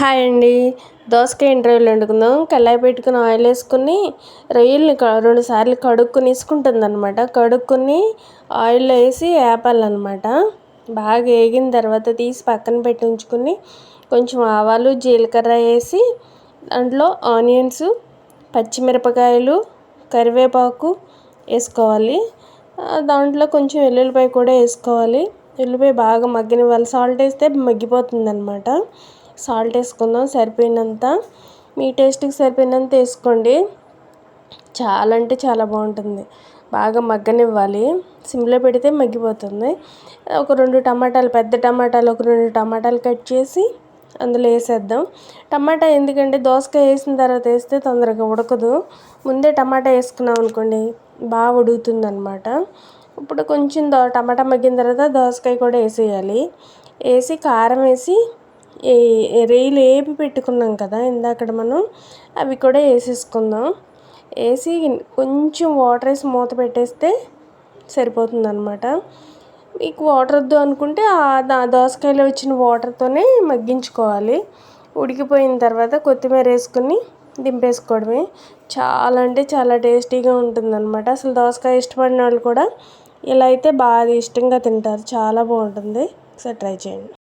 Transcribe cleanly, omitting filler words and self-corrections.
Hi అండి. దోసకాయ రొయ్యలు వండుకుందాం. కళాయి పెట్టుకుని ఆయిల్ వేసుకుని రొయ్యల్ని 2 సార్లు వేసుకుంటుందన్నమాట. కడుక్కొని ఆయిల్లో వేసి వేపాలన్నమాట. బాగా వేగిన తర్వాత తీసి పక్కన పెట్టి ఉంచుకుని కొంచెం ఆవాలు జీలకర్ర వేసి దాంట్లో ఆనియన్స్, పచ్చిమిరపకాయలు, కరివేపాకు వేసుకోవాలి. దాంట్లో కొంచెం వెల్లుల్లిపాయ కూడా వేసుకోవాలి. వెల్లుల్లిపాయ బాగా మగ్గనివ్వాలి. సాల్ట్ వేస్తే మగ్గిపోతుంది అన్నమాట. సాల్ట్ వేసుకుందాం సరిపోయినంత. మీ టేస్ట్కి సరిపోయినంత వేసుకోండి. చాలా అంటే చాలా బాగుంటుంది. బాగా మగ్గనివ్వాలి. సిమ్లో పెడితే మగ్గిపోతుంది. ఒక 2 టమాటాలు, పెద్ద టమాటాలు ఒక 2 టమాటాలు కట్ చేసి అందులో వేసేద్దాం. టమాటా ఎందుకంటే దోసకాయ వేసిన తర్వాత వేస్తే తొందరగా ఉడకదు. ముందే టమాటా వేసుకున్నాం అనుకోండి బాగా ఉడుకుతుంది అనమాట. ఇప్పుడు కొంచెం టమాటా మగ్గిన తర్వాత దోసకాయ కూడా వేసేయాలి. వేసి కారం వేసి రొయ్యలు వేపి పెట్టుకున్నాం కదా ఇందాక మనం, అవి కూడా వేసేసుకుందాం. వేసి కొంచెం వాటర్ వేసి మూత పెట్టేస్తే సరిపోతుంది అనమాట. మీకు వాటర్ వద్దు అనుకుంటే దోసకాయలో వచ్చిన వాటర్తోనే మగ్గించుకోవాలి. ఉడికిపోయిన తర్వాత కొత్తిమీర వేసుకుని దింపేసుకోవడమే. చాలా అంటే చాలా టేస్టీగా ఉంటుందన్నమాట. అసలు దోసకాయ ఇష్టపడిన వాళ్ళు కూడా ఇలా అయితే బాగా ఇష్టంగా తింటారు. చాలా బాగుంటుంది. ఒకసారి ట్రై చేయండి.